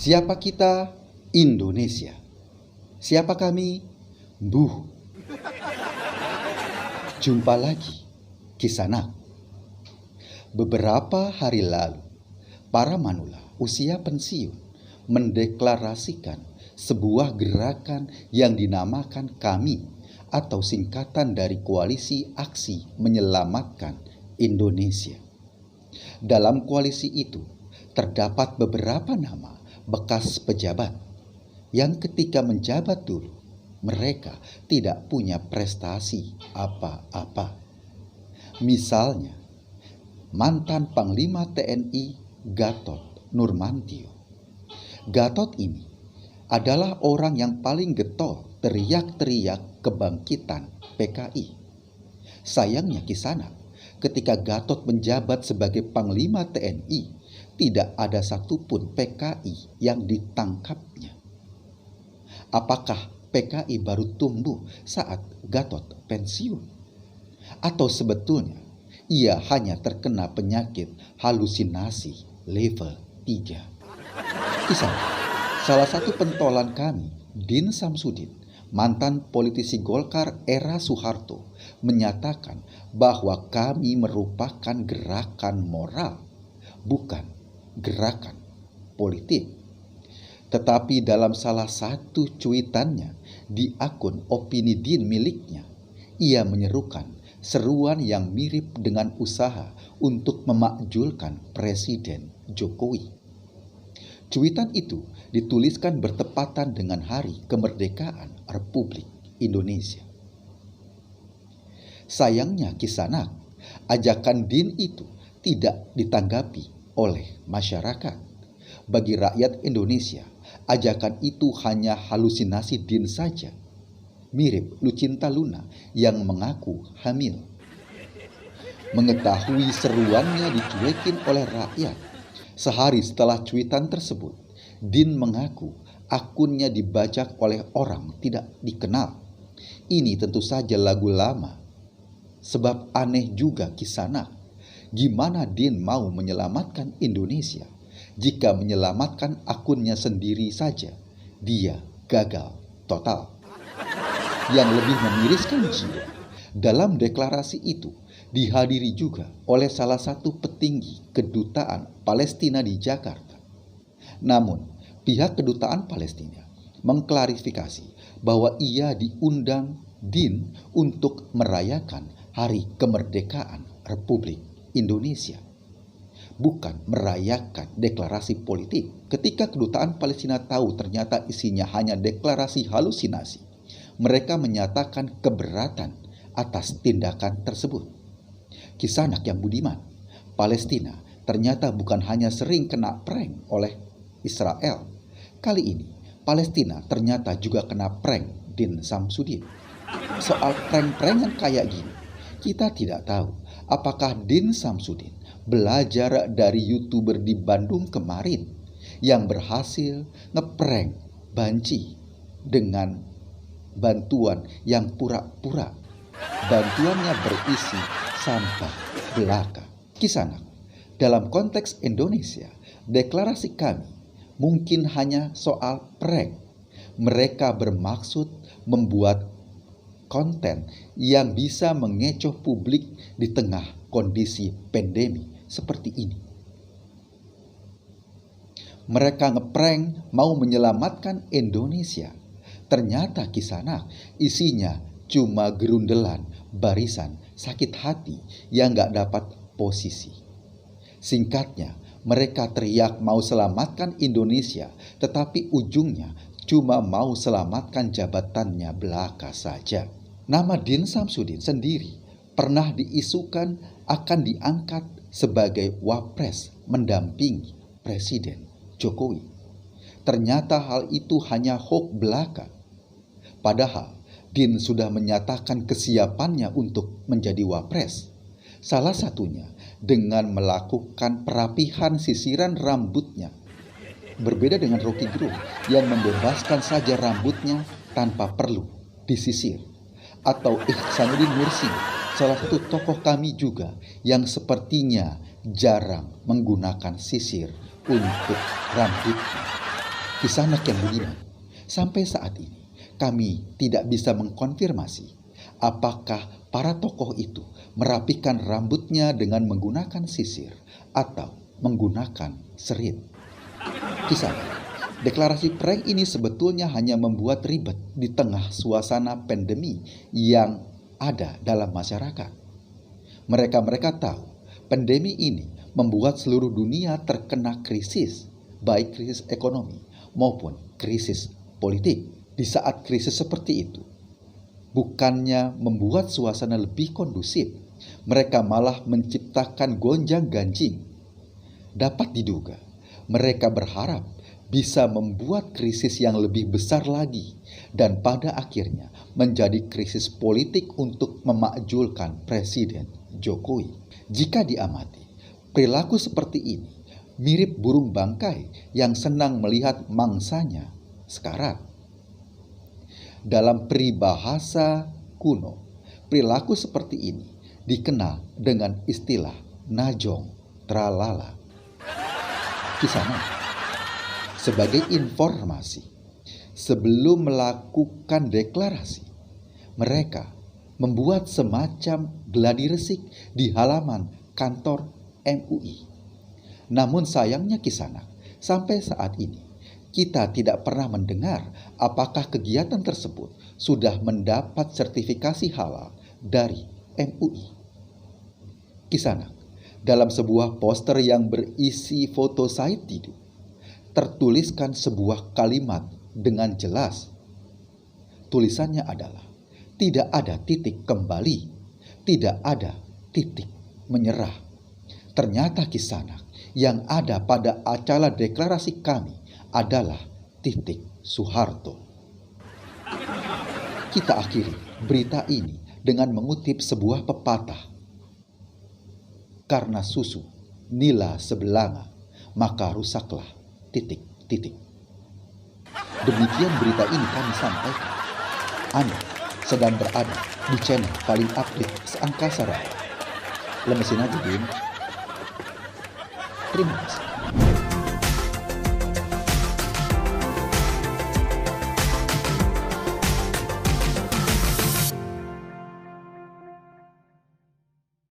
Siapa kita? Indonesia. Siapa kami? Buh. Jumpa lagi, Kisanak. Beberapa hari lalu, para manula usia pensiun mendeklarasikan sebuah gerakan yang dinamakan KAMI atau singkatan dari Koalisi Aksi Menyelamatkan Indonesia. Dalam koalisi itu terdapat beberapa nama bekas pejabat yang ketika menjabat dulu mereka tidak punya prestasi apa-apa. Misalnya, mantan Panglima TNI Gatot Nurmantio. Gatot ini adalah orang yang paling getol teriak-teriak kebangkitan PKI. Sayangnya Kisanak, ketika Gatot menjabat sebagai Panglima TNI, tidak ada satupun PKI yang ditangkapnya. Apakah PKI baru tumbuh saat Gatot pensiun? Atau sebetulnya ia hanya terkena penyakit halusinasi level 3? Kisah, salah satu pentolan kami, Din Samsudin, mantan politisi Golkar era Soeharto, menyatakan bahwa kami merupakan gerakan moral, bukan gerakan politik. Tetapi dalam salah satu cuitannya di akun opini Din miliknya, ia menyerukan seruan yang mirip dengan usaha untuk memakzulkan Presiden Jokowi. Cuitan itu dituliskan bertepatan dengan Hari Kemerdekaan Republik Indonesia. Sayangnya Kisanak, ajakan Din itu tidak ditanggapi oleh masyarakat. Bagi rakyat Indonesia, ajakan itu hanya halusinasi Din saja. Mirip Lucinta Luna yang mengaku hamil. Mengetahui seruannya dicuekin oleh rakyat, sehari setelah cuitan tersebut, Din mengaku akunnya dibajak oleh orang tidak dikenal. Ini tentu saja lagu lama. Sebab aneh juga Kisanak, gimana Din mau menyelamatkan Indonesia jika menyelamatkan akunnya sendiri saja dia gagal total. Yang lebih memiriskan jiwa, dalam deklarasi itu dihadiri juga oleh salah satu petinggi kedutaan Palestina di Jakarta. Namun, pihak kedutaan Palestina mengklarifikasi bahwa ia diundang Din untuk merayakan Hari Kemerdekaan Republik Indonesia, bukan merayakan deklarasi politik. Ketika kedutaan Palestina tahu ternyata isinya hanya deklarasi halusinasi, mereka menyatakan keberatan atas tindakan tersebut. Kisanak yang budiman, Palestina ternyata bukan hanya sering kena prank oleh Israel. Kali ini Palestina ternyata juga kena prank Din Samsudin. Soal prank-prankan kayak gini, kita tidak tahu apakah Din Samsudin belajar dari YouTuber di Bandung kemarin yang berhasil ngeprank Banci dengan bantuan yang pura-pura. Bantuannya berisi sampah belaka. Kisanak, dalam konteks Indonesia, deklarasi kami mungkin hanya soal prank. Mereka bermaksud membuat konten yang bisa mengecoh publik di tengah kondisi pandemi seperti ini. Mereka ngeprank mau menyelamatkan Indonesia. Ternyata Kisanak isinya cuma gerundelan barisan sakit hati yang gak dapat posisi. Singkatnya, mereka teriak mau selamatkan Indonesia, tetapi ujungnya cuma mau selamatkan jabatannya belaka saja. Nama Din Samsudin sendiri pernah diisukan akan diangkat sebagai wapres mendampingi Presiden Jokowi. Ternyata hal itu hanya hoax belaka. Padahal Din sudah menyatakan kesiapannya untuk menjadi wapres. Salah satunya dengan melakukan perapihan sisiran rambutnya. Berbeda dengan Rocky Gerung yang membebaskan saja rambutnya tanpa perlu disisir. Atau Ihsanuddin Nursi, salah satu tokoh kami juga yang sepertinya jarang menggunakan sisir untuk rambutnya. Kisanak yang budiman, sampai saat ini kami tidak bisa mengkonfirmasi apakah para tokoh itu merapikan rambutnya dengan menggunakan sisir atau menggunakan serit. Kisanak, deklarasi prank ini sebetulnya hanya membuat ribet di tengah suasana pandemi yang ada dalam masyarakat. Mereka tahu pandemi ini membuat seluruh dunia terkena krisis, baik krisis ekonomi maupun krisis politik. Di saat krisis seperti itu, bukannya membuat suasana lebih kondusif, mereka malah menciptakan gonjang-ganjing. Dapat diduga, mereka berharap bisa membuat krisis yang lebih besar lagi dan pada akhirnya menjadi krisis politik untuk memakzulkan Presiden Jokowi. Jika diamati, perilaku seperti ini mirip burung bangkai yang senang melihat mangsanya sekarat. Dalam peribahasa kuno, perilaku seperti ini dikenal dengan istilah najong tralala. Kisanak, sebagai informasi, sebelum melakukan deklarasi, mereka membuat semacam gladi resik di halaman kantor MUI. Namun sayangnya Kisanak, sampai saat ini kita tidak pernah mendengar apakah kegiatan tersebut sudah mendapat sertifikasi halal dari MUI. Kisanak, dalam sebuah poster yang berisi foto Said Didu, tertuliskan sebuah kalimat dengan jelas. Tulisannya adalah, tidak ada titik kembali, tidak ada titik menyerah. Ternyata Kisanak, yang ada pada acara deklarasi kami adalah titik Soeharto. Kita akhiri berita ini dengan mengutip sebuah pepatah. Karena susu nila sebelanga, maka rusaklah titik-titik. Demikian berita ini kami sampaikan. Anda sedang berada di channel paling update seangkasa raya. Lemesin aja, Din. Terima kasih.